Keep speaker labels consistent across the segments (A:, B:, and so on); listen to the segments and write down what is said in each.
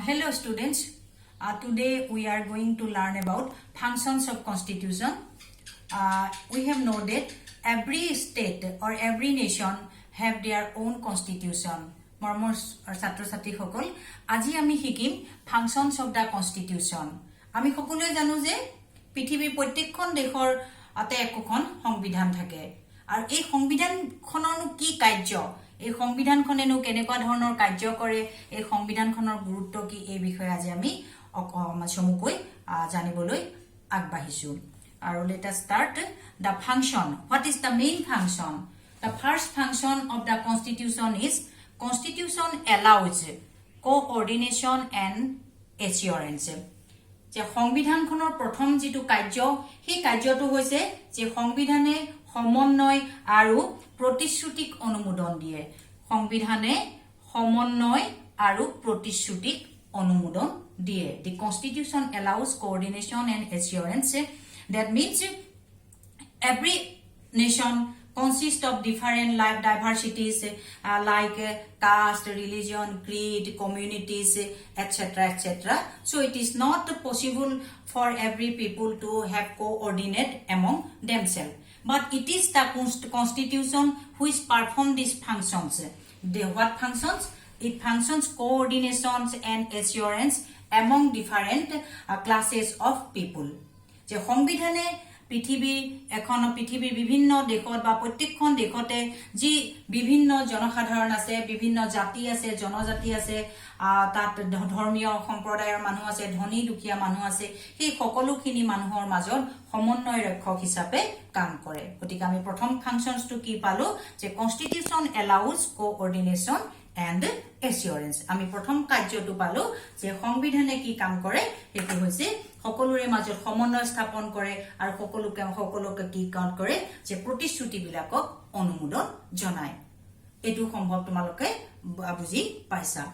A: Hello students, today we are going to learn about functions of constitution. We have noted every state or every nation have their own constitution. Mormor ছাত্ৰ ছাত্ৰীসকল আজি আমি শিকিম functions of the constitution. আমি সকলোৱে জানো যে পৃথিৱীৰ প্ৰত্যেকখন দেশৰ আতে একোখন সংবিধান থাকে আৰু এই সংবিধানখনৰ কি কাৰ্য এই সংবিধানখনেনো কেনেকুৱা ধৰণৰ কাৰ্য কৰে এই সংবিধানখনৰ গুৰুত্ব কি এই বিষয়ে আজি আমি চমুকৈ জানিবলৈ আগবাঢ়িছো আৰু let us start the function. What is the main function? The first function of the constitution is constitution allows coordination and assurance. যে সংবিধানখনৰ প্ৰথম যেটো কাৰ্য সেই কাৰ্যটো হৈছে যে সংবিধানে সমন্বয় আৰু প্ৰতিশ্ৰুতিক অনুমোদন দিয়ে সংবিধানে সমন্বয় আৰু প্ৰতিশ্ৰুতিক অনুমোদন দিয়ে The constitution allows coordination and assurance. That means every nation consists of different life diversities like caste, religion, creed, communities, etc. etc. So it is not possible for every people to have coordinate among themselves. But it is the constitution which perform these functions. What functions? It functions coordinations and assurance among different classes of people. যে সংবিধানে পৃথিৱীৰ বিভিন্ন দেশত বা প্ৰত্যেকখন দেশতে যি বিভিন্ন জনসাধাৰণ আছে বিভিন্ন জাতি আছে জনজাতি আছে তাত ধৰ্মীয় সম্প্ৰদায়ৰ মানুহ আছে ধনী দুখীয়া মানুহ আছে সেই সকলোখিনি মানুহৰ মাজত সমন্বয় ৰক্ষক হিচাপে কাম কৰে গতিকে আমি প্ৰথম ফাংচনছটো কি পালো যে কনস্টিটিউশন এলাউজ কোঅৰ্ডিনেশন and assurance. আমি প্ৰথম কাৰ্যটো পালো যে সংবিধানে কি কাম কৰে এটো হৈছে সকলোৰে মাজত সমন্বয় স্থাপন কৰে আৰু সকলোকে কি কাম কৰে যে প্ৰতিশ্ৰুতি বিলাকক অনুমোদন জনায় এটো সম্ভৱ তোমালোকে বুজি পাইছা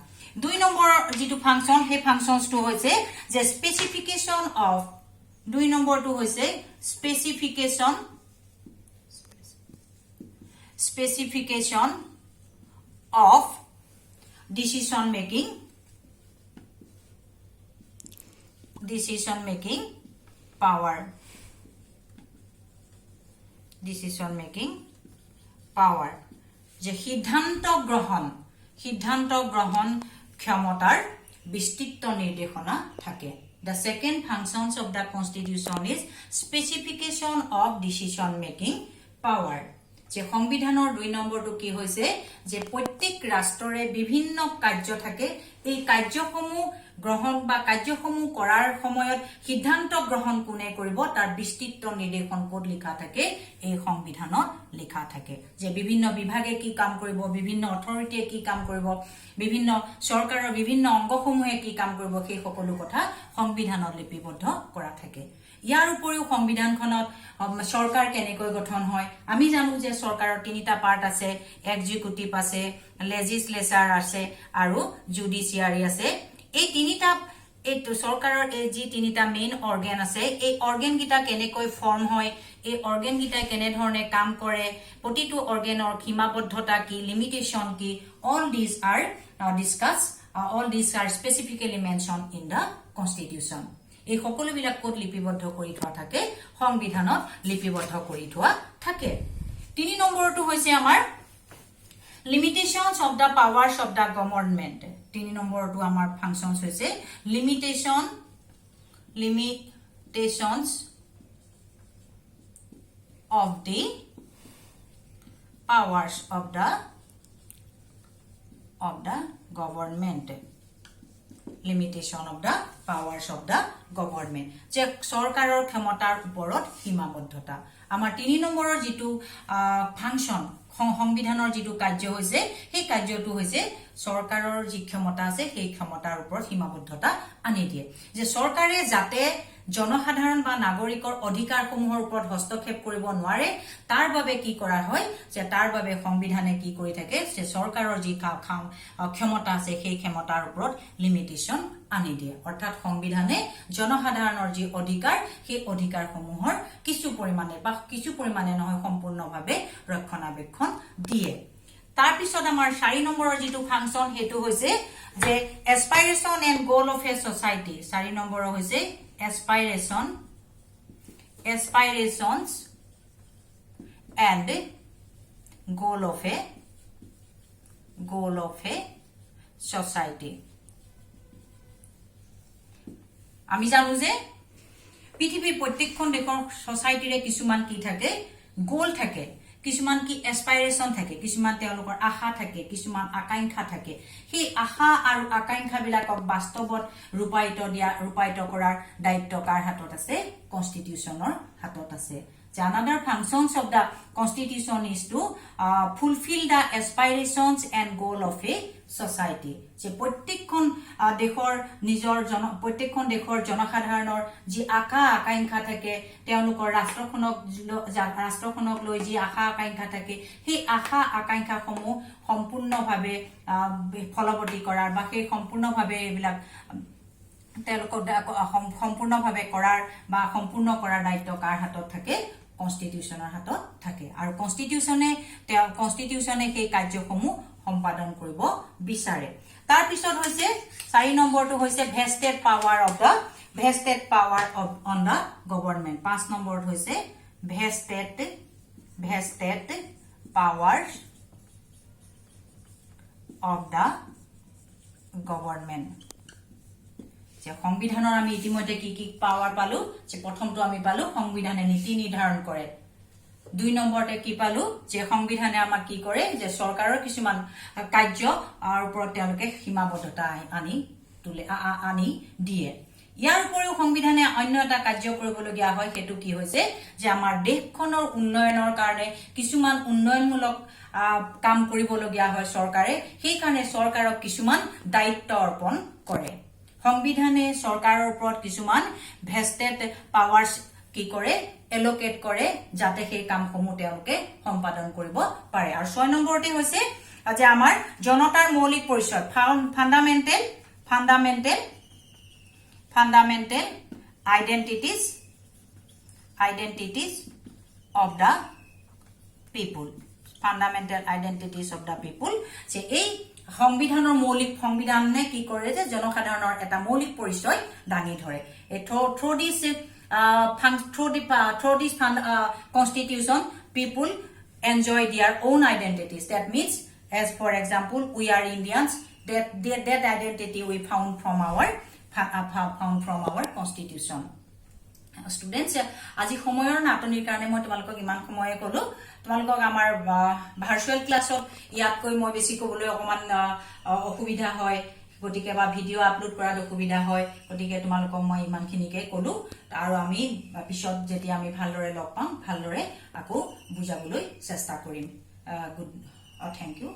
A: দুই নম্বৰ যেটো ফাংচন হে ফাংচনছটো হৈছে যে স্পেসিফিকেশন অফ দুই নম্বৰটো হৈছে specification of decision making power যে সিদ্ধান্ত গ্ৰহণ ক্ষমতাৰ বিস্তৃত নিৰ্দেশনা থাকে The second functions of the constitution is specification of decision making power যে সংবিধানৰ দুই নম্বৰটো কি হৈছে যে প্ৰত্যেক ৰাষ্ট্ৰৰে বিভিন্ন কাৰ্য থাকে এই কাৰ্যসমূহ গ্ৰহণ বা কাৰ্যসমূহ কৰাৰ সময়ত সিদ্ধান্ত গ্ৰহণ কোনে কৰিব তাৰ বিস্তৃত নিৰ্দেশন ক'ত লিখা থাকে এই সংবিধানত লিখা থাকে যে বিভিন্ন বিভাগে কি কাম কৰিব বিভিন্ন অথৰিটিয়ে কি কাম কৰিব বিভিন্ন চৰকাৰৰ বিভিন্ন অংগসমূহে কি কাম কৰিব সেই সকলো কথা সংবিধানত লিপিবদ্ধ কৰা থাকে ইয়াৰ উপৰিও সংবিধানখনত সৰকাৰ কেনেকৈ গঠন হয় আমি জানো যে সৰকাৰৰ তিনিটা পাৰ্ট আছে এক্সিকিউটিভ আছে লেজিসলেচাৰ আছে আৰু জুডিচিয়াৰী আছে এই তিনিটা এই সৰকাৰৰ এই যি তিনিটা মেইন অৰ্গান আছে এই অৰ্গান গিটা কেনেকৈ ফৰ্ম হয় এই অৰ্গান গিটা কেনে ধৰণে কাম কৰে প্ৰতিটো অৰ্গানৰ সীমাবদ্ধতা কি লিমিটেশন কি all these are specifically mentioned in the constitution এই সকলো বিলাক কোড লিপিবদ্ধ কৰি থোৱা থাকে সংবিধানত লিপিবদ্ধ কৰি থোৱা থাকে তিনি নম্বৰটো হৈছে আমাৰ limitations of the powers of the government তিনি নম্বৰটো আমাৰ ফাংচনছ হৈছে limitations of the powers of the government limitation of the powers of the government যে সৰকাৰৰ ক্ষমতাৰ ওপৰত সীমাবদ্ধতা আমাৰ তিনি নম্বৰৰ যেটো ফাংচন সংবিধানৰ যেটো কাৰ্য হৈছে সেই কাৰ্যটো হৈছে সৰকাৰৰ যি ক্ষমতা আছে সেই ক্ষমতাৰ ওপৰত সীমাবদ্ধতা আনি দিয়ে যে সৰকাৰে যাতে জনসাধাৰণ বা নাগৰিকৰ অধিকাৰসমূহৰ ওপৰত হস্তক্ষেপ কৰিব নোৱাৰে তাৰ বাবে কি কৰা হয় যে তাৰ বাবে সংবিধানে কি কৰি থাকে যে সৰকাৰৰ যি ক্ষমতা আছে সেই ক্ষমতাৰ ওপৰত লিমিটেশন আনি দিয়ে অৰ্থাৎ সংবিধানে জনসাধাৰণৰ যি অধিকাৰ সেই অধিকাৰসমূহৰ কিছু পৰিমাণে নহয় সম্পূৰ্ণভাৱে ৰক্ষণাবেক্ষণ দিয়ে তাৰ পিছত আমাৰ 4 নম্বৰৰ যেটো ফাংচন হেতু হৈছে যে aspiration and goal of a society 4 number হৈছে aspirations and goal of a society আমি জানো যে পৃথিৱীৰ প্ৰত্যেকখন দেশৰ সোসাইটিৰে কিছুমান কি থাকে গোল থাকে কিছুমান কি এসপাইৰেশন থাকে কিছুমান তেওঁলোকৰ আশা থাকে কিছুমান আকাংক্ষা থাকে সেই আশা আৰু আকাংক্ষা বিলাকক বাস্তৱত ৰূপায়িত কৰাৰ দায়িত্ব কাৰ হাতত আছে কনস্টিটিউশনৰ হাতত আছে another functions of the constitution is to fulfill the aspirations and goal of a society যে প্ৰত্যেকখন দেশৰ জনসাধাৰণৰ যি আশা আকাংক্ষা থাকে তেওঁলোকৰ ৰাষ্ট্ৰখনক লৈ যি আশা আকাংক্ষা থাকে সেই আশা আকাংক্ষা সমূহ সম্পূৰ্ণভাৱে ফলৱতী কৰাৰ বা সেই সম্পূৰ্ণভাৱে এইবিলাক সম্পূৰ্ণভাৱে কৰাৰ বা সম্পূৰ্ণ কৰাৰ দায়িত্ব কাৰ হাতত থাকে কনস্টিটিউশনৰ হাতত থাকে আৰু কনস্টিটিউশনে সেই কাৰ্যসমূহ সম্পাদন কৰিব বিচাৰে তাৰ পিছত হৈছে 4 নম্বৰটো হৈছে vested power on the government 5 নম্বৰত হৈছে vested powers of the government যে সংবিধানৰ আমি ইতিমধ্যে কি পাৱাৰ পালো যে প্ৰথমটো আমি পালো সংবিধানে নীতি নিৰ্ধাৰণ কৰে 2 নম্বৰতে কি পালো যে সংবিধানে আমাক কি কৰে যে চৰকাৰৰ কিছুমান কাৰ্য আৰু ওপৰত তেওঁলোকে সীমাবদ্ধতা আনি দিয়ে ইয়াৰ উপৰিও সংবিধানে অন্য এটা কাৰ্য কৰিবলগীয়া হয় হেতু কি হৈছে যে আমাৰ দেশখনৰ উন্নয়নৰ কাৰণে কিছুমান উন্নয়নমূলক কাম কৰিবলগীয়া হয় চৰকাৰে সেই কাৰণে চৰকাৰক কিছুমান দায়িত্ব অৰ্পণ কৰে সংবিধানে চৰকাৰৰ ওপৰত কিছুমান ভেস্টেড পাৱাৰ্স কি কৰে এলোকেট কৰে যাতে সেই কামসমূহ তেওঁলোকে সম্পাদন কৰিব পাৰে আৰু 6 নম্বৰতে হৈছে যে আমাৰ জনতাৰ মৌলিক পৰিচয় fundamental identities of the people যে এই সংবিধানৰ মৌলিক সংবিধানে কি কৰে যে জনসাধাৰণৰ এটা মৌলিক পৰিচয় দাঙি ধৰে through this constitution people enjoy their own identities that means as for example we are Indians that identity we found from our constitution students আজি সময়ৰ নাটনিৰ কাৰণে মই তোমালোকক ইমান সময়ে কলো তোমালোকক আমাৰ ভাৰ্চুৱেল ক্লাছত ইয়াতকৈ মই বেছি কবলৈ অকমান অসুবিধা হয় গতিকে বা ভিডিও আপলোড কৰাত অসুবিধা হয় গতিকে তোমালোকক মই ইমানখিনিকে কলো আৰু আমি পিছত যেতিয়া আমি ভালদৰে লগ পাম ভালদৰে আকৌ বুজাবলৈ চেষ্টা কৰিম গুড থ্যাংক ইউ